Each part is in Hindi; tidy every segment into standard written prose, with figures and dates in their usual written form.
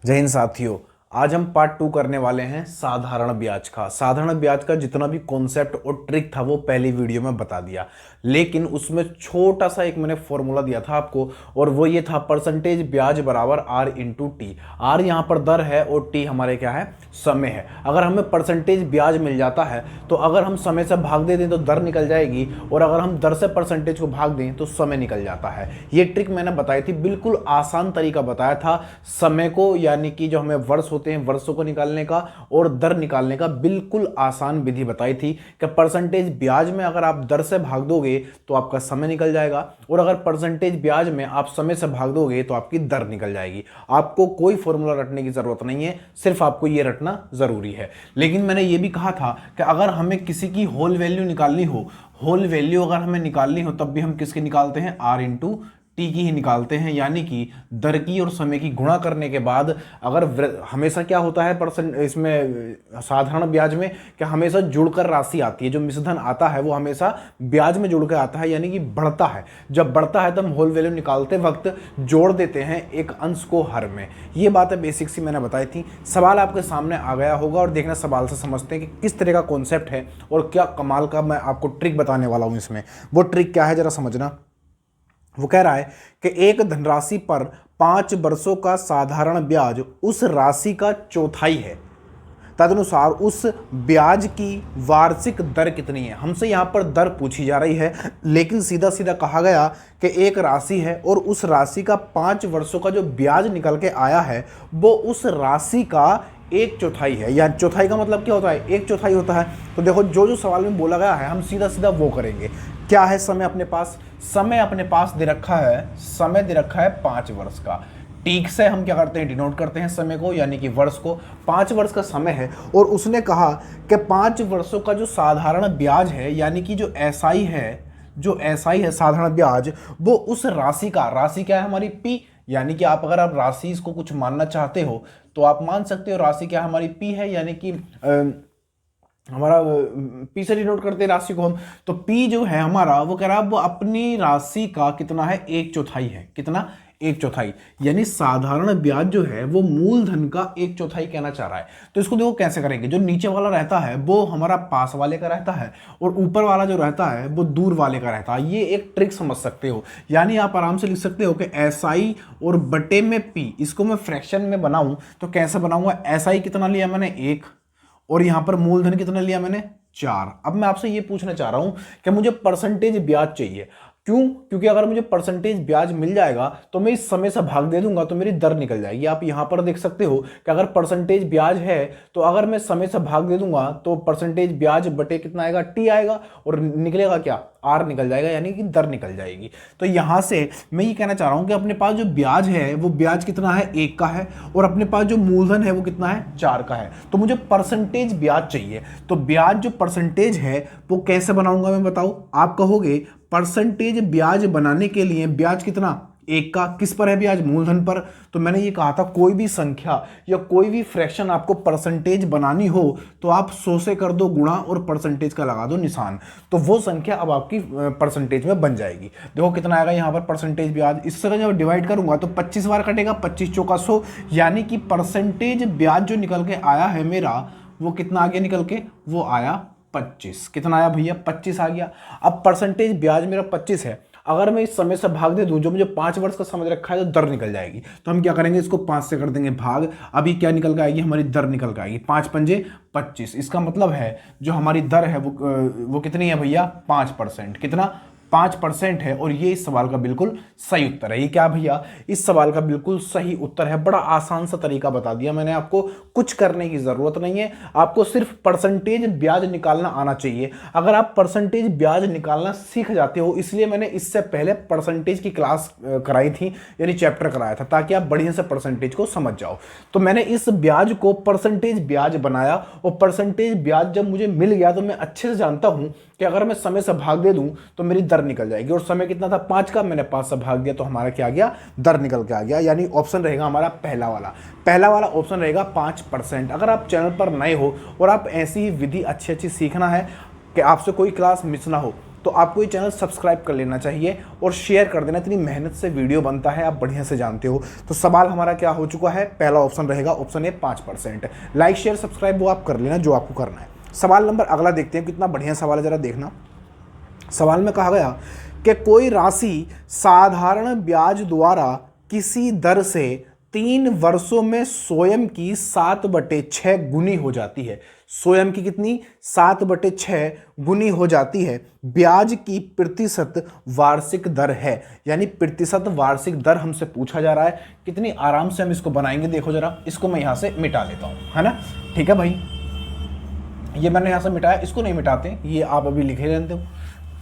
जय हिंद साथियों। आज हम पार्ट 2 करने वाले हैं साधारण ब्याज का। साधारण ब्याज का जितना भी कॉन्सेप्ट और ट्रिक था वो पहली वीडियो में बता दिया, लेकिन उसमें छोटा सा एक मैंने फॉर्मूला दिया था आपको, और वो ये था परसेंटेज ब्याज बराबर आर इंटू टी। आर यहाँ पर दर है और टी हमारे क्या है, समय है। अगर हमें परसेंटेज ब्याज मिल जाता है तो अगर हम समय से भाग दे दें तो दर निकल जाएगी, और अगर हम दर से परसेंटेज को भाग दें तो समय निकल जाता है। ये ट्रिक मैंने बताई थी, बिल्कुल आसान तरीका बताया था समय को, यानी कि जो हमें वर्ष होते हैं वर्षों को निकालने का, और दर निकालने का बिल्कुल आसान विधि बताई थी कि परसेंटेज ब्याज में अगर आप दर से भाग दोगे तो आपका समय निकल जाएगा, और अगर परसेंटेज ब्याज में आप समय से भाग दोगे तो आपकी दर निकल जाएगी। आपको कोई फॉर्मूला रटने की जरूरत नहीं है, सिर्फ आपको ये रटना जरूरी है। लेकिन मैंने ये भी कहा था कि अगर हमें किसी की होल वैल्यू निकालनी हो, होल वैल्यू अगर हमें निकालनी हो तब भी हम किसकी निकालते हैं, आर इंटू टी की ही निकालते हैं। यानी कि दर की और समय की गुणा करने के बाद अगर हमेशा क्या होता है परसेंट इसमें साधारण ब्याज में, कि हमेशा जुड़कर राशि आती है, जो मिश्रधन आता है वो हमेशा ब्याज में जुड़कर आता है, यानी कि बढ़ता है। जब बढ़ता है तो हम होल वैल्यू निकालते वक्त जोड़ देते हैं एक अंश को हर में। ये बातें बेसिक सी मैंने बताई थी। सवाल आपके सामने आ गया होगा, और देखना सवाल से समझते हैं कि किस तरह का कॉन्सेप्ट है और क्या कमाल का मैं आपको ट्रिक बताने वाला हूं इसमें। वो ट्रिक क्या है जरा समझना। वो कह रहा है कि एक धनराशि पर 5 वर्षों का साधारण ब्याज उस राशि का चौथाई है, तदनुसार उस ब्याज की वार्षिक दर कितनी है। हमसे यहाँ पर दर पूछी जा रही है, लेकिन सीधा सीधा कहा गया कि एक राशि है और उस राशि का 5 वर्षों का जो ब्याज निकल के आया है वो उस राशि का 1/4 है। या चौथाई का मतलब क्या होता है, 1/4 होता है। तो देखो जो जो सवाल में बोला गया है हम सीधा सीधा वो करेंगे। क्या है समय अपने पास, समय अपने पास दे रखा है, समय दे रखा है 5 वर्ष का। टीक से हम क्या करते हैं, डिनोट करते हैं समय को, यानी कि वर्ष को। 5 वर्ष का समय है, और उसने कहा कि 5 वर्षों का जो साधारण ब्याज है, यानी कि जो एसआई है, जो एसआई है साधारण ब्याज, वो उस राशि का, राशि क्या है हमारी पी, यानी कि आप अगर आप राशि इसको कुछ मानना चाहते हो तो आप मान सकते हो। राशि क्या हमारी पी है, यानी कि हमारा पी से डिनोट करते हैं राशि को हम। तो पी जो है हमारा, वो कह रहा है वो अपनी राशि का कितना है, 1/4 है। कितना, 1/4। यानी साधारण ब्याज जो है वो मूलधन का 1/4 कहना चाह रहा है। तो इसको देखो कैसे करेंगे। जो नीचे वाला रहता है वो हमारा पास वाले का रहता है, और ऊपर वाला जो रहता है वो दूर वाले का रहता है। ये एक ट्रिक समझ सकते हो। यानी आप आराम से लिख सकते हो कि एसआई और बटे में पी, इसको मैं फ्रैक्शन में बनाऊं तो कैसे बनाऊंगा। एसआई कितना लिया मैंने, 1, और यहां पर मूलधन कितना लिया मैंने, 4। अब मैं आपसे ये पूछना चाह रहा हूं कि मुझे परसेंटेज ब्याज चाहिए। क्यों? क्योंकि अगर मुझे परसेंटेज ब्याज मिल जाएगा तो मैं इस समय से भाग दे दूंगा तो मेरी दर निकल जाएगी। आप यहां पर देख सकते हो कि अगर परसेंटेज ब्याज है तो अगर मैं समय से भाग दे दूंगा तो परसेंटेज ब्याज बटे कितना आएगा, टी आएगा, और निकलेगा क्या, आर निकल जाएगा, यानी कि दर निकल जाएगी। तो यहां से मैं ये कहना चाह रहा हूं कि अपने पास जो ब्याज है वो ब्याज कितना है, 1 का है, और अपने पास जो मूलधन है वो कितना है, 4 का है। तो मुझे परसेंटेज ब्याज चाहिए। तो ब्याज जो परसेंटेज है वो कैसे बनाऊंगा मैं, बताओ। आप कहोगे परसेंटेज ब्याज बनाने के लिए ब्याज कितना, 1 का, किस पर है ब्याज, मूलधन पर। तो मैंने ये कहा था कोई भी संख्या या कोई भी फ्रैक्शन आपको परसेंटेज बनानी हो तो आप 100 से कर दो गुणा और परसेंटेज का लगा दो निशान, तो वो संख्या अब आपकी परसेंटेज में बन जाएगी। देखो कितना आएगा यहाँ पर परसेंटेज ब्याज। इससे जब डिवाइड करूंगा तो 25 बार कटेगा, 25 चौका 100, यानी कि परसेंटेज ब्याज जो निकल के आया है मेरा वो कितना आ गया निकल के, वो आया 25। कितना आया भैया, 25 आ गया। अब परसेंटेज ब्याज मेरा 25 है, अगर मैं इस समय से भाग दे दूं, जो मुझे 5 वर्ष का समझ रखा है, तो दर निकल जाएगी। तो हम क्या करेंगे, इसको 5 से कर देंगे भाग। अभी क्या निकल के आएगी, हमारी दर निकल के आएगी, 5 पंजे 25। इसका मतलब है जो हमारी दर है वो कितनी है भैया, 5%। कितना, 5% है। और ये इस सवाल का बिल्कुल सही उत्तर है। ये क्या भैया, इस सवाल का बिल्कुल सही उत्तर है। बड़ा आसान सा तरीका बता दिया मैंने आपको, कुछ करने की जरूरत नहीं है, आपको सिर्फ परसेंटेज ब्याज निकालना आना चाहिए। अगर आप परसेंटेज ब्याज निकालना सीख जाते हो, इसलिए मैंने इससे पहले परसेंटेज की क्लास कराई थी, यानी चैप्टर कराया था, ताकि आप बढ़िया से परसेंटेज को समझ जाओ। तो मैंने इस ब्याज को परसेंटेज ब्याज बनाया, और परसेंटेज ब्याज जब मुझे मिल गया तो मैं अच्छे से जानता हूं कि अगर मैं समय से भाग दे दूं तो मेरी दर निकल जाएगी। और समय कितना था, 5 का, मैंने 5 से भाग दिया तो हमारा क्या आ गया, दर निकल के आ गया। यानी ऑप्शन रहेगा हमारा पहला वाला ऑप्शन रहेगा 5%। अगर आप चैनल पर नए हो और आप ऐसी ही विधि अच्छी अच्छी सीखना है कि आपसे कोई क्लास मिस ना हो, तो आपको ये चैनल सब्सक्राइब कर लेना चाहिए और शेयर कर देना। इतनी मेहनत से वीडियो बनता है, आप बढ़िया से जानते हो। तो सवाल हमारा क्या हो चुका है, पहला ऑप्शन रहेगा option A 5%। Like share subscribe वो आप कर लेना जो आपको करना है। सवाल नंबर अगला देखते हैं, कितना बढ़िया सवाल है, जरा देखना। सवाल में कहा गया कि कोई राशि साधारण ब्याज द्वारा किसी दर से 3 वर्षों में स्वयं की 7/6 गुनी हो जाती है। स्वयं की कितनी, 7/6 गुनी हो जाती है। ब्याज की प्रतिशत वार्षिक दर है, यानी प्रतिशत वार्षिक दर हमसे पूछा जा रहा है। कितनी आराम से हम इसको बनाएंगे, देखो जरा। इसको मैं यहां से मिटा लेता हूं, है ना। ठीक है भाई, ये मैंने यहां से मिटाया, इसको नहीं मिटाते, ये आप अभी लिखे रहते हो,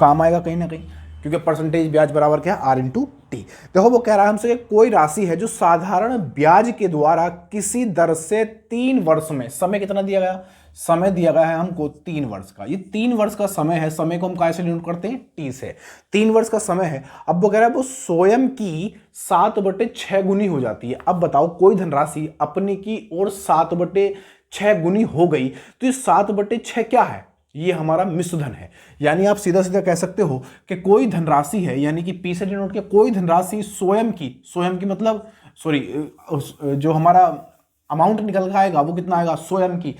काम आएगा कहीं ना कहीं, क्योंकि परसेंटेज ब्याज बराबर क्या है, R/T। देखो वो कह रहा है हमसे कि कोई राशि है जो साधारण ब्याज के द्वारा किसी दर से 3 वर्ष में, समय कितना दिया गया, समय दिया गया है हमको 3 वर्ष का। ये 3 वर्ष का समय है, समय को हम कैसे डिनोट करते हैं, T से। 3 वर्ष का समय है। अब वो कह रहा है वो स्वयं की 7/6 गुनी हो जाती है। अब बताओ, कोई धनराशि अपने की ओर 7/6 गुनी हो गई, तो ये 7/6 क्या है, ये हमारा मिश्रधन है। यानी आप सीधा सीधा कह सकते हो कि कोई धनराशि है, यानी कि पी से डिनोट किया, कोई धनराशि स्वयं की मतलब सॉरी, जो हमारा अमाउंट निकल के आएगा वो कितना आएगा, स्वयं की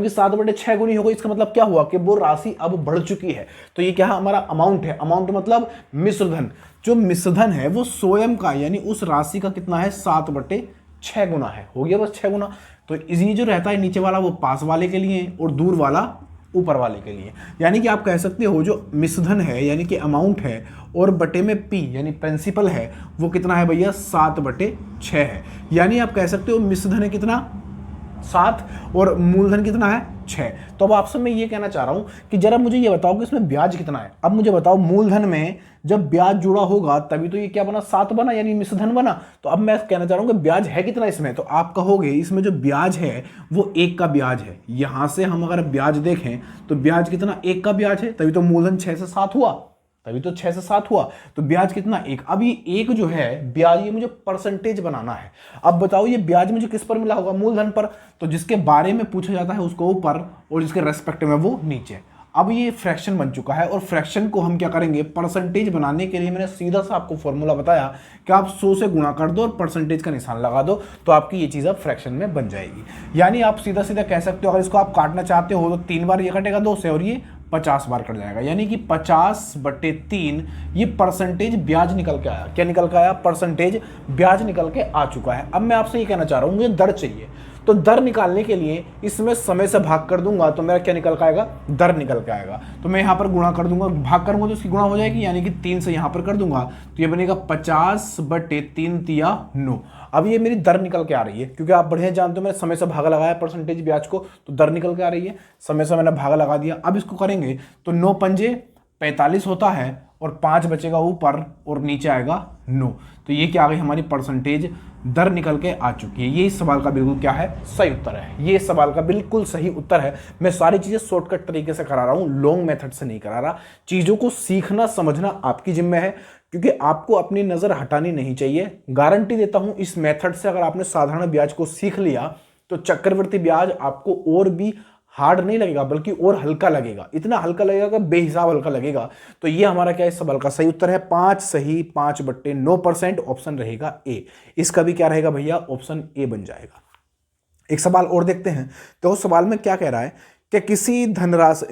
7/6 गुनी हो गई। इसका मतलब क्या हुआ कि वो राशि अब बढ़ चुकी है। तो ये क्या है, हमारा अमाउंट है। अमाउंट मतलब मिश्रधन। जो मिश्रधन है वो स्वयं का, यानी उस राशि का कितना है, 7/6 गुना है। हो गया बस 6 गुना। तो ये जो रहता है नीचे वाला वो पास वाले के लिए और दूर वाला ऊपर वाले के लिए। यानी कि आप कह सकते हो जो मिश्रधन है यानी कि अमाउंट है और बटे में पी यानी प्रिंसिपल है, वो कितना है भैया, 7/6 है। यानी आप कह सकते हो मिश्रधन है कितना, 7 और मूलधन कितना है, 6। तो अब आपसे मैं ये कहना चाह रहा हूं कि जरा मुझे ये बताओ कि इसमें ब्याज कितना है। अब मुझे बताओ, मूलधन में जब ब्याज जुड़ा होगा तभी तो ये क्या बना, 7 बना, यानी मिश्रधन बना। तो अब मैं कहना चाह रहा हूं कि ब्याज है कितना इसमें। तो आप कहोगे इसमें जो ब्याज है वो 1 का ब्याज है। यहां से हम अगर ब्याज देखें तो ब्याज कितना, 1 का ब्याज है, तभी तो मूलधन 6 से 7 हुआ, तभी तो 6 से 7 हुआ। तो ब्याज कितना, 1। अब ये 1 जो है ब्याज, ये मुझे परसेंटेज बनाना है। अब बताओ ये ब्याज मुझे किस पर मिला होगा, मूलधन पर। तो जिसके बारे में पूछा जाता है उसको ऊपर और जिसके रेस्पेक्ट में वो नीचे। अब ये फ्रैक्शन बन चुका है और फ्रैक्शन को हम क्या करेंगे, परसेंटेज बनाने के लिए मैंने सीधा सा आपको फॉर्मूला बताया कि आप 100 से गुणा कर दो और परसेंटेज का निशान लगा दो, तो आपकी ये चीज़ अब फ्रैक्शन में बन जाएगी। यानी आप सीधा सीधा कह सकते हो, अगर इसको आप काटना चाहते हो तो 3 बार ये कटेगा 2 से और ये 50 बार कट जाएगा। यानी कि 50/3 ये परसेंटेज ब्याज निकल के आया। क्या निकल के आया, परसेंटेज ब्याज निकल के आ चुका है। अब मैं आपसे ये कहना चाह रहा हूँ मुझे दर चाहिए, तो दर निकालने के लिए इसमें समय से भाग कर दूंगा तो मेरा क्या निकल के आएगा, दर निकल के आएगा। तो मैं यहाँ पर गुणा कर दूंगा, भाग करूंगा तो उसकी गुणा हो जाएगी, यानी कि 3 से यहाँ पर कर दूंगा तो ये बनेगा 50/3 तिया 9। अब ये मेरी दर निकल के आ रही है, क्योंकि आप बढ़िया जानते हो मैंने समय से भाग लगाया परसेंटेज ब्याज को, तो दर निकल के आ रही है। समय से मैंने भाग लगा दिया। अब इसको करेंगे तो 9 पंजे 45 होता है और 5 बचेगा ऊपर और नीचे आएगा 9। तो ये क्या आ गई हमारी परसेंटेज दर निकल के आ चुकी है। ये इस सवाल का बिल्कुल क्या है, सही उत्तर है। ये सवाल का बिल्कुल सही उत्तर है। मैं सारी चीजें शॉर्टकट तरीके से करा रहा हूं, लॉन्ग मेथड से नहीं करा रहा। चीजों को सीखना समझना आपकी जिम्मे है, क्योंकि आपको अपनी नजर हटानी नहीं चाहिए। गारंटी देता हूं इस मेथड से अगर आपने साधारण ब्याज को सीख लिया तो चक्रवृद्धि ब्याज आपको और भी हार्ड नहीं लगेगा, बल्कि और हल्का लगेगा। इतना हल्का लगेगा कि बेहिसाब हल्का लगेगा। तो ये हमारा क्या इस सवाल का सही उत्तर है, 5 सही 5/9%। ऑप्शन रहेगा ए। इसका भी क्या रहेगा भैया, ऑप्शन ए बन जाएगा। एक सवाल और देखते हैं। तो उस सवाल में क्या कह रहा है कि किसी धनराशि,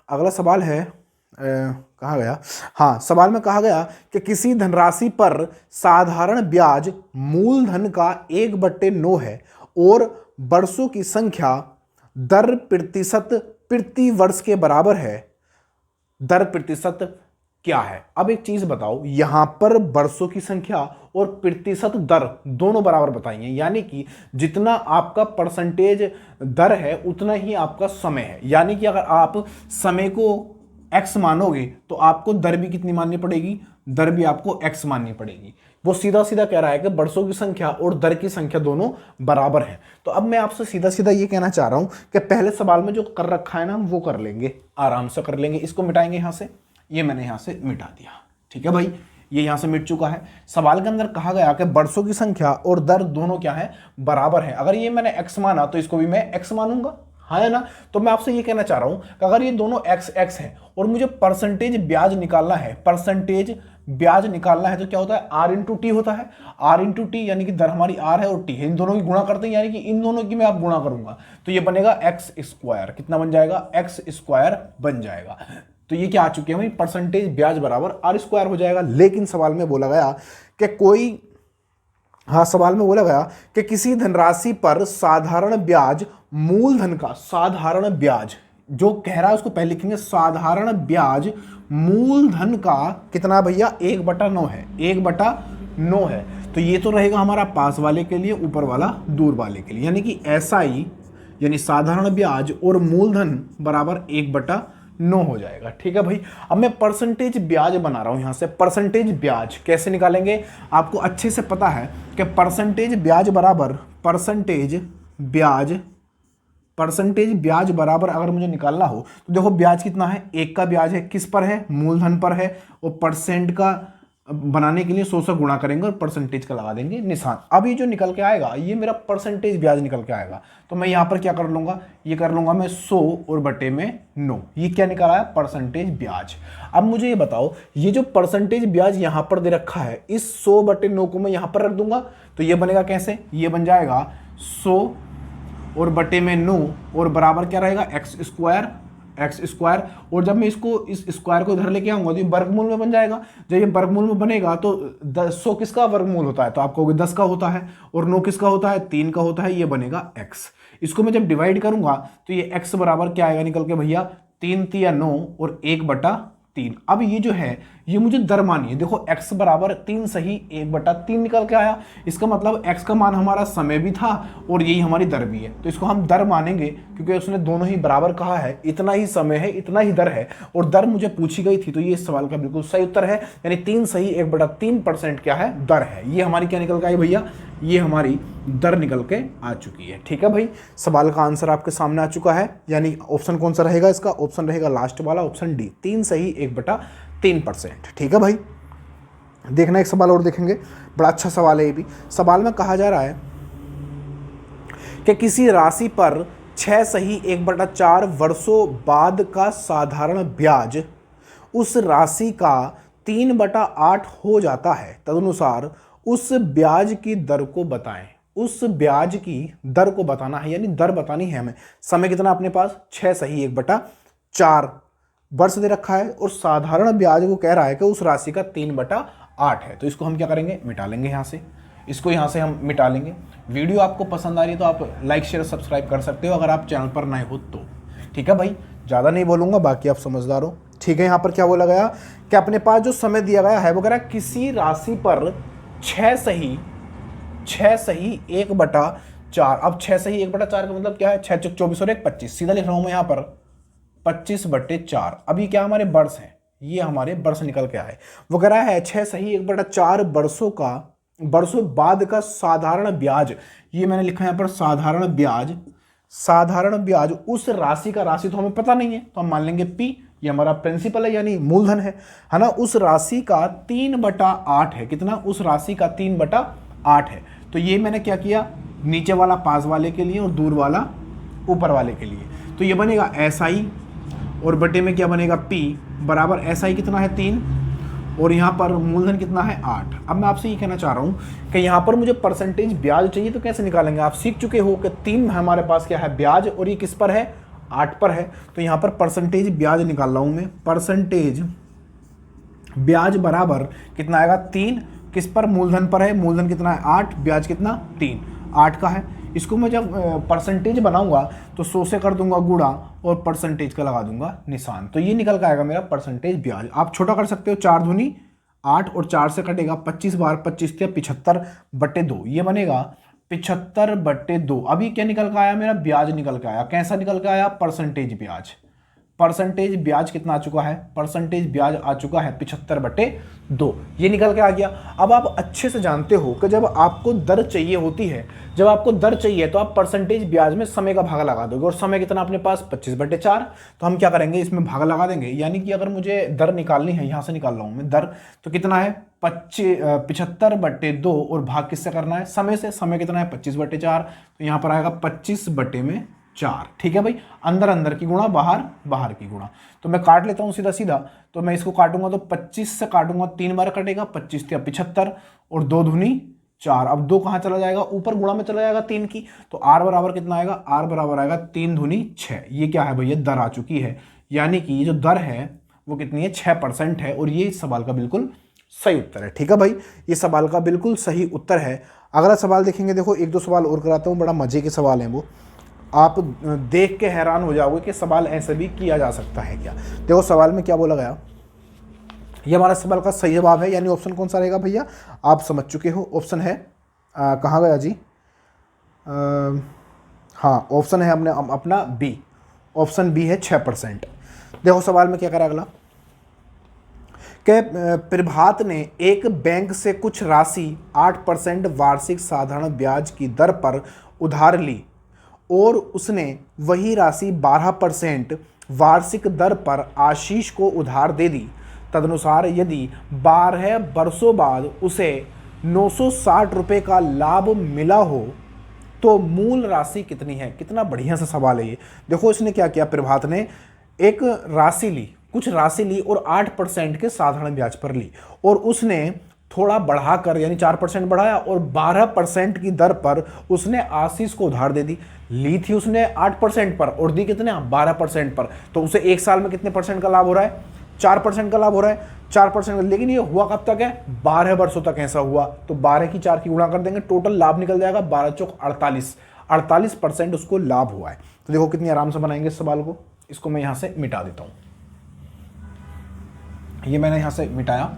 अगला सवाल है कहाँ गया, हाँ, सवाल में कहा गया कि किसी धनराशि पर साधारण ब्याज मूलधन का 1/9 है और वर्षों की संख्या दर प्रतिशत प्रति वर्ष के बराबर है। दर प्रतिशत क्या है। अब एक चीज बताओ, यहां पर वर्षों की संख्या और प्रतिशत दर दोनों बराबर बताइए, यानी कि जितना आपका परसेंटेज दर है उतना ही आपका समय है। यानी कि अगर आप समय को x मानोगे तो आपको दर भी कितनी माननी पड़ेगी, दर भी आपको x माननी पड़ेगी। वो सीधा सीधा कह रहा है कि वर्षों की संख्या और दर की संख्या दोनों बराबर हैं। तो अब मैं आपसे सीधा सीधा ये कहना चाह रहा हूं कि पहले सवाल में जो कर रखा है ना वो कर लेंगे, आराम से कर लेंगे। इसको मिटाएंगे यहां से, ये मैंने यहां से मिटा दिया। ठीक है भाई, ये यहां से मिट चुका है। सवाल के अंदर कहा गया कि वर्षों की संख्या और दर दोनों क्या है, बराबर है। अगर ये मैंने x माना तो इसको भी मैं x मानूंगा। हाँ है ना। तो मैं आपसे ये कहना चाह रहा हूं कि अगर ये दोनों एक्स एक्स हैं और मुझे परसेंटेज ब्याज निकालना है, परसेंटेज ब्याज निकालना है, तो क्या होता है, आर इंटू टी होता है। आर इंटू टी यानी कि दर हमारी आर है और टी है, इन दोनों की गुणा करते हैं, यानी कि इन दोनों की मैं आप गुणा करूंगा तो ये बनेगा एक्स स्क्वायर। कितना बन जाएगा, एक्स स्क्वायर बन जाएगा। तो ये क्या आ चुकी है भाई, परसेंटेज ब्याज बराबर आर स्क्वायर हो जाएगा। लेकिन सवाल में बोला गया कि कोई, हाँ सवाल में बोला गया कि किसी धनराशि पर साधारण ब्याज मूलधन का, साधारण ब्याज जो कह रहा है उसको पहले लिखेंगे, साधारण ब्याज मूलधन का कितना भैया, 1/9 है, 1/9 है। तो ये तो रहेगा हमारा पास वाले के लिए, ऊपर वाला दूर वाले के लिए, यानी कि SI यानी साधारण ब्याज और मूलधन बराबर 1/9 हो जाएगा। ठीक है भाई। अब मैं परसेंटेज ब्याज बना रहा हूं यहां से। परसेंटेज ब्याज कैसे निकालेंगे, आपको अच्छे से पता है कि परसेंटेज ब्याज बराबर, परसेंटेज ब्याज बराबर अगर मुझे निकालना हो तो देखो ब्याज कितना है, 1 का ब्याज है, किस पर है, मूलधन पर है, और परसेंट का बनाने के लिए 100 से गुणा करेंगे और परसेंटेज का लगा देंगे निशान। अब ये जो निकल के आएगा ये मेरा परसेंटेज ब्याज निकल के आएगा। तो मैं यहाँ पर क्या कर लूँगा, ये कर लूँगा मैं 100 और बटे में 9, ये क्या निकल आया, परसेंटेज ब्याज। अब मुझे ये बताओ, ये जो परसेंटेज ब्याज यहाँ पर दे रखा है, इस 100/9 को मैं यहाँ पर रख दूंगा तो ये बनेगा कैसे, ये बन जाएगा 100 और बटे में 9 और बराबर क्या रहेगा, एक्स स्क्वायर। और जब मैं इसको, इस स्क्वायर को इधर लेके आऊंगा तो ये वर्गमूल में बन जाएगा। जब ये वर्गमूल में बनेगा तो 100 किसका वर्गमूल होता है, तो आप कहोगे 10 का होता है, और 9 किसका होता है, 3 का होता है, ये बनेगा x। इसको मैं जब डिवाइड करूंगा तो ये x बराबर क्या आएगा निकल के भैया, 3 तिया 9 और 1/3। अब ये जो है ये मुझे दर मानिए, देखो x बराबर 3 सही 1/3 निकल के आया। इसका मतलब x का मान हमारा समय भी था और यही हमारी दर भी है, तो इसको हम दर मानेंगे क्योंकि उसने दोनों ही बराबर कहा है, इतना ही समय है इतना ही दर है, और दर मुझे पूछी गई थी, तो ये इस सवाल का बिल्कुल सही उत्तर है। यानी 3 सही 1/3% क्या है, दर है। ये हमारी क्या निकल के आई भैया, ये हमारी दर निकल के आ चुकी है। ठीक है भाई, सवाल का आंसर आपके सामने आ चुका है। यानी ऑप्शन कौन सा रहेगा इसका, ऑप्शन रहेगा लास्ट वाला, ऑप्शन डी, 3 सही 1/3%। ठीक है भाई। देखना एक सवाल और देखेंगे, बड़ा अच्छा सवाल है ये भी। सवाल में कहा जा रहा है कि किसी राशि पर 6 सही 1/4 वर्षों बाद का साधारण ब्याज उस राशि का 3/8 हो जाता है, तदनुसार उस ब्याज की दर को बताएं। उस ब्याज की दर को बताना है, यानी दर बतानी है हमें। समय कितना अपने पास, 6 सही 1/4 वर्ष दे रखा है, और साधारण ब्याज को कह रहा है कि उस राशि का 3/8 है। तो इसको हम क्या करेंगे, मिटा लेंगे यहाँ से, इसको यहाँ से हम मिटा लेंगे। वीडियो आपको पसंद आ रही है तो आप लाइक शेयर सब्सक्राइब कर सकते हो अगर आप चैनल पर नए हो तो। ठीक है भाई, ज़्यादा नहीं बोलूँगा, बाकी आप समझदार हो। ठीक है, यहाँ पर क्या बोला गया कि अपने पास जो समय दिया गया है वो कह रहा है किसी राशि पर 6 सही 1/4। अब 6 सही 1/4 का मतलब क्या है, 6 × 24 और 1 25, सीधा लिख रहा हूँ मैं यहाँ पर 25/4। अभी क्या हमारे वर्ष हैं, ये हमारे वर्ष निकल के आए। वो कह रहा है 6 सही 1/4 वर्षों बाद का साधारण ब्याज, ये मैंने लिखा है यहाँ पर साधारण ब्याज उस राशि का, राशि तो हमें पता नहीं है तो हम मान लेंगे P, ये हमारा प्रिंसिपल है यानी मूलधन है ना, उस राशि का 3/8 है। कितना, उस राशि का 3/8 है। तो ये मैंने क्या किया, नीचे वाला पास वाले के लिए और दूर वाला ऊपर वाले के लिए, तो ये बनेगा SI और बटे में क्या बनेगा P बराबर SI कितना है 3 और यहाँ पर मूलधन कितना है 8। अब मैं आपसे ये कहना चाह रहा हूँ कि यहाँ पर मुझे परसेंटेज ब्याज चाहिए तो कैसे निकालेंगे, आप सीख चुके हो कि 3 हमारे पास क्या है ब्याज, और ये किस पर है, 8 पर है। तो यहाँ पर परसेंटेज ब्याज निकाल रहा हूँ मैं, परसेंटेज ब्याज बराबर कितना आएगा 3, किस पर, मूलधन पर है, मूलधन कितना है 8, ब्याज कितना 3, 8 का है। इसको मैं जब परसेंटेज बनाऊंगा तो 100 से कर दूंगा गुणा और परसेंटेज का लगा दूंगा निशान, तो ये निकल के आएगा मेरा परसेंटेज ब्याज। आप छोटा कर सकते हो, 4 दूनी 8 और 4 से कटेगा 25 बार 25 × 75/2, ये बनेगा 75/2। अभी क्या निकल के आया मेरा, ब्याज निकल के आया। कैसा निकल के आया, परसेंटेज ब्याज। परसेंटेज ब्याज कितना आ चुका है, परसेंटेज ब्याज आ चुका है 75/2, ये निकल के आ गया। अब आप अच्छे से जानते हो कि जब आपको दर चाहिए होती है, जब आपको दर चाहिए तो आप परसेंटेज ब्याज में समय का भाग लगा दोगे, और समय कितना अपने पास 25/4। तो हम क्या करेंगे, इसमें भाग लगा देंगे, यानी कि अगर मुझे दर निकालनी है, यहाँ से निकाल रहा हूँ मैं दर, तो कितना है 75/2 और भाग किससे करना है, समय से। समय कितना है 25/4, तो यहाँ पर आएगा 25/4। 4। ठीक है भाई, अंदर अंदर की गुणा, बाहर बाहर की गुणा। तो मैं काट लेता हूं सीधा सीधा। तो मैं इसको काटूंगा तो 25 से काटूंगा, 3 बार कटेगा, 25 × 75 और 2 दूनी 4। अब 2 कहां चला जाएगा, ऊपर गुणा में चला जाएगा 3 की। तो r बराबर कितना आएगा, r बराबर आएगा 3 दूनी 6। ये क्या है भैया, दर आ चुकी है। यानी कि ये जो दर है वो कितनी है, 6% है। और ये इस सवाल का बिल्कुल सही उत्तर है। ठीक है भाई, ये सवाल का बिल्कुल सही उत्तर है। अगला सवाल देखेंगे। देखो एक दो सवाल और कराता हूँ, बड़ा मजे के सवाल हैं वो, आप देख के हैरान हो जाओगे कि सवाल ऐसे भी किया जा सकता है क्या। देखो सवाल में क्या बोला गया, ये हमारा सवाल का सही जवाब है। यानी ऑप्शन कौन सा रहेगा भैया, आप समझ चुके हो। ऑप्शन है कहाँ गया जी, हाँ ऑप्शन है अपना बी। ऑप्शन बी है 6%। देखो सवाल में क्या करा अगला, कि प्रभात ने एक बैंक से कुछ राशि 8% वार्षिक साधारण ब्याज की दर पर उधार ली और उसने वही राशि 12% वार्षिक दर पर आशीष को उधार दे दी। तदनुसार यदि 12 वर्षों बाद उसे 960 रुपये का लाभ मिला हो तो मूल राशि कितनी है। कितना बढ़िया सा सवाल है ये। देखो इसने क्या किया, प्रभात ने एक राशि ली, कुछ राशि ली और 8% के साधारण ब्याज पर ली और उसने थोड़ा बढ़ाकर यानी 4% बढ़ाया और 12% की दर पर उसने आशीष को उधार दे दी। ली थी उसने 8% पर और दी कितने, 12% पर। तो उसे एक साल में कितने परसेंट का लाभ हो रहा है, 4% का लाभ हो रहा है, 4%। लेकिन ये हुआ कब तक है, 12 वर्षों तक ऐसा हुआ। तो 12 की 4 की गुणा कर देंगे, टोटल लाभ निकल जाएगा 12 चौक 48, 48% उसको लाभ हुआ है। तो देखो कितनी आराम से बनाएंगे इस सवाल को। इसको मैं यहां से मिटा देता हूं, ये मैंने यहां से मिटाया,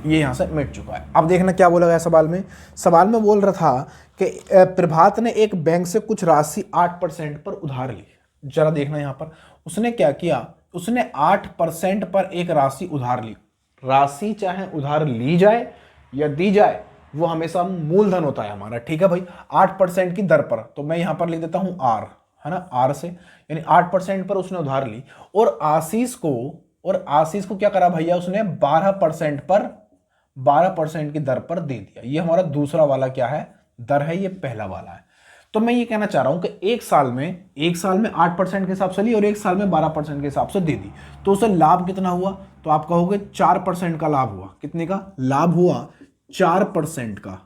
ये यहां से मिट चुका है। अब देखना क्या बोला गया सवाल में। सवाल में बोल रहा था कि प्रभात ने एक बैंक से कुछ राशि 8% पर उधार ली। जरा देखना यहां पर उसने क्या किया, उसने 8% पर एक राशि उधार ली। राशि चाहे उधार ली जाए या दी जाए वो हमेशा मूलधन होता है हमारा। ठीक है भाई, 8% की दर पर। तो मैं यहां पर लिख देता हूं आर, है ना, आर से, यानी 8% पर उसने उधार ली और आशीष को क्या करा भैया, उसने 12% की दर पर दे दिया। ये हमारा दूसरा वाला क्या है, दर है, ये पहला वाला है। तो मैं ये कहना चाह रहा हूं कि एक साल में 8% के हिसाब से ली और एक साल में 12% के हिसाब से दे दी। तो उसे लाभ कितना हुआ, तो आप कहोगे 4% का लाभ हुआ। कितने का लाभ हुआ, 4% का।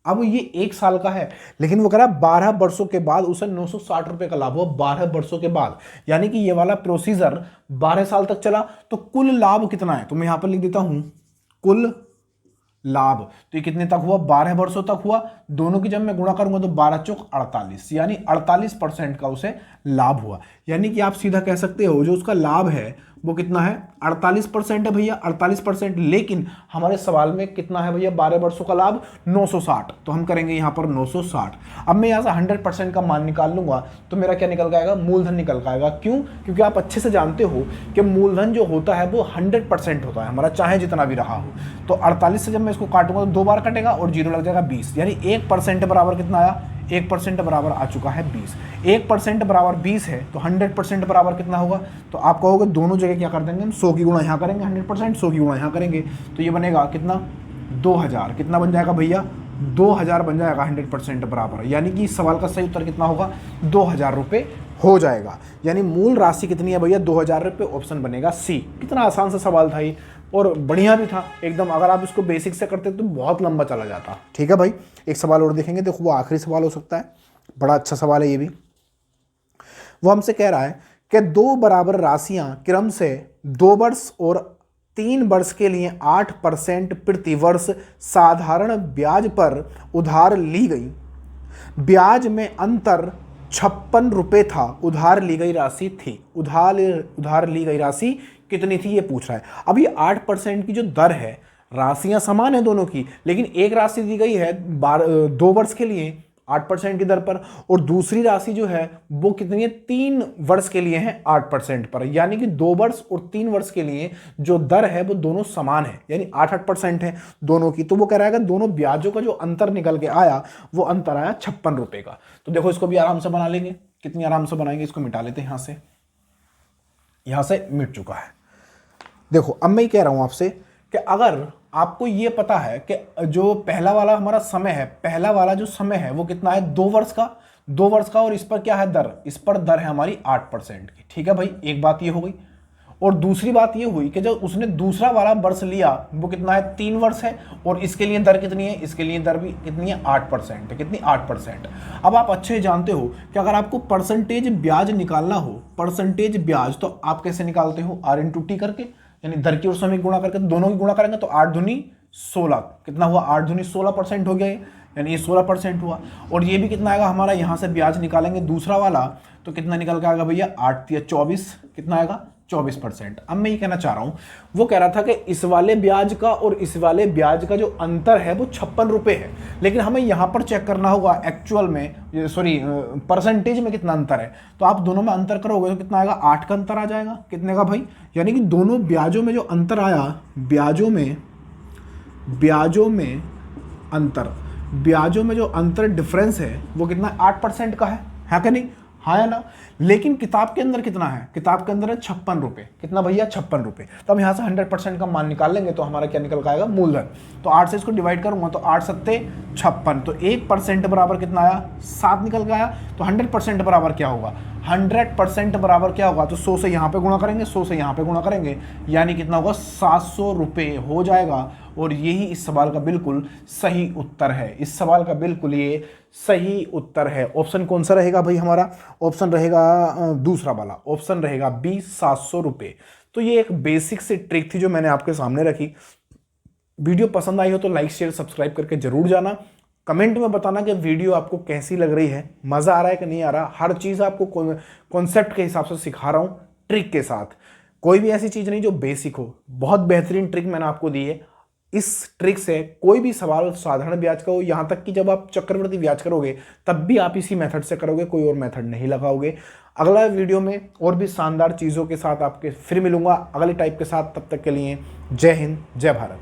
अब ये एक साल का है, लेकिन वो कह रहा है 12 वर्षों के बाद उसे 960 रुपए का लाभ हुआ, 12 वर्षों के बाद। यानी कि ये वाला प्रोसीजर 12 साल तक चला। तो कुल लाभ कितना है, तो मैं यहां पर लिख देता हूं कुल लाभ। तो ये कितने तक हुआ, 12 वर्षों तक हुआ। दोनों की जब मैं गुणा करूंगा तो 12 चौक 48, यानी 48% का उसे लाभ हुआ। यानी कि आप सीधा कह सकते हो जो उसका लाभ है वो कितना है, 48% है भैया, 48%। लेकिन हमारे सवाल में कितना है भैया, 12 वर्षों का लाभ 960। तो हम करेंगे यहां पर 960। अब मैं यहां से 100% का मान निकाल लूंगा तो मेरा क्या निकल आएगा, मूलधन निकल आएगा। क्यों, क्योंकि आप अच्छे से जानते हो कि मूलधन जो होता है वो 100% होता है हमारा, चाहे जितना भी रहा हो। तो 48 से जब मैं इसको काटूंगा तो 2 बार कटेगा और 0 लग जाएगा 20, यानी 1% बराबर कितना आया, 1% बराबर आ चुका है 20। 1% बराबर 20 है तो 100% बराबर कितना होगा, तो आप कहोगे दोनों जगह क्या कर देंगे हम, 100 की गुणा यहाँ करेंगे, 100%, 100 की गुणा यहाँ करेंगे। तो ये बनेगा कितना, 2000। कितना बन जाएगा भैया, 2000 बन जाएगा 100% बराबर। यानी कि इस सवाल का सही उत्तर कितना होगा, 2000 रुपये हो जाएगा। यानी मूल राशि कितनी है भैया, 2000 रुपये। ऑप्शन बनेगा सी। कितना आसान सा सवाल था ये और बढ़िया भी था एकदम। अगर आप इसको बेसिक से करते तो बहुत लंबा चला जाता। ठीक है भाई, एक सवाल और देखेंगे। देखो वो आखिरी सवाल हो सकता है, बड़ा अच्छा सवाल है ये भी। वो हमसे कह रहा है कि 2 बराबर राशियां क्रम से 2 वर्ष और 3 वर्ष के लिए 8% प्रति वर्ष साधारण ब्याज पर उधार ली गई। ब्याज में अंतर 56 रुपये था। उधार ली गई राशि थी, उधार ली गई राशि कितनी थी ये पूछ रहा है। अब ये 8% की जो दर है, राशियां समान है दोनों की, लेकिन एक राशि दी गई है 2 वर्ष के लिए 8% की दर पर और दूसरी राशि जो है वो कितनी है, 3 वर्ष के लिए है 8% पर। यानी कि 2 वर्ष और 3 वर्ष के लिए जो दर है वो दोनों समान है, यानी 8% है दोनों की। तो वो कह रहा है कि दोनों ब्याजों का जो अंतर निकल के आया वो अंतर आया 56 रुपये का। तो देखो इसको भी आराम से बना लेंगे। कितनी आराम से बनाएंगे, इसको मिटा लेते हैं यहां से मिट चुका है। देखो अब मैं कह रहा हूं आपसे कि अगर आपको ये पता है कि जो पहला वाला हमारा समय है, पहला वाला जो समय है वो कितना है, 2 वर्ष का, 2 वर्ष का, और इस पर क्या है दर, इस पर दर है हमारी 8% की। ठीक है भाई, एक बात ये हो गई। और दूसरी बात ये हुई कि जब उसने दूसरा वाला वर्ष लिया वो कितना है, 3 वर्ष है, और इसके लिए दर कितनी है, इसके लिए दर भी कितनी है, 8% है। कितनी, 8%। अब आप अच्छे जानते हो कि अगर आपको परसेंटेज ब्याज निकालना हो, परसेंटेज ब्याज, तो आप कैसे निकालते हो, R इंटू टी करके, यानी दर की और समय गुणा करके, दोनों की गुणा करेंगे तो 8 दूनी 16, कितना हुआ, 8 दूनी 16% हो गया, यानी ये 16% हुआ। और ये भी कितना आएगा हमारा, यहाँ से ब्याज निकालेंगे दूसरा वाला, तो कितना निकल के आएगा भैया, 8 या 24, कितना आएगा, 24%। अब मैं ये कहना चाह रहा हूँ, वो कह रहा था कि इस वाले ब्याज का और इस वाले ब्याज का जो अंतर है वो 56 रुपये है, लेकिन हमें यहाँ पर चेक करना होगा एक्चुअल में, सॉरी परसेंटेज में कितना अंतर है। तो आप दोनों में अंतर करोगे तो कितना आएगा, 8 का अंतर आ जाएगा। कितने का भाई, यानी कि दोनों ब्याजों में जो अंतर आया, ब्याजों में जो अंतर डिफरेंस है वो कितना, 8% का है कि नहीं, हाँ या ना। लेकिन किताब के अंदर कितना है, किताब के अंदर है 56 रुपये, कितना भैया, 56 रुपये। तो हम यहाँ से 100% का मान निकाल लेंगे तो हमारा क्या निकल के आएगा, मूलधन। तो 8 से इसको डिवाइड करूंगा तो 8 सत्ते 56, तो 1% बराबर कितना आया, 7 निकल के आया। तो 100% बराबर क्या होगा, 100% बराबर क्या होगा, तो 100 से यहाँ पे गुणा करेंगे, 100 से यहाँ पे गुणा करेंगे, यानी कितना होगा, 700 रुपये हो जाएगा। और यही इस सवाल का बिल्कुल सही उत्तर है, इस सवाल का बिल्कुल ये सही उत्तर है। ऑप्शन कौन सा रहेगा भाई हमारा, ऑप्शन रहेगा दूसरा वाला, ऑप्शन रहेगा बी, 700 रुपये। तो ये एक बेसिक सी ट्रिक थी जो मैंने आपके सामने रखी। वीडियो पसंद आई हो तो लाइक शेयर सब्सक्राइब करके जरूर जाना। कमेंट में बताना कि वीडियो आपको कैसी लग रही है, मज़ा आ रहा है कि नहीं आ रहा। हर चीज़ आपको कॉन्सेप्ट के हिसाब से सिखा रहा हूँ, ट्रिक के साथ। कोई भी ऐसी चीज़ नहीं जो बेसिक हो, बहुत बेहतरीन ट्रिक मैंने आपको दी है। इस ट्रिक से कोई भी सवाल साधारण ब्याज का हो, यहाँ तक कि जब आप चक्रवृद्धि ब्याज करोगे तब भी आप इसी मेथड से करोगे, कोई और मेथड नहीं लगाओगे। अगला वीडियो में और भी शानदार चीज़ों के साथ आपके फिर मिलूंगा अगले टाइप के साथ। तब तक के लिए जय हिंद, जय भारत।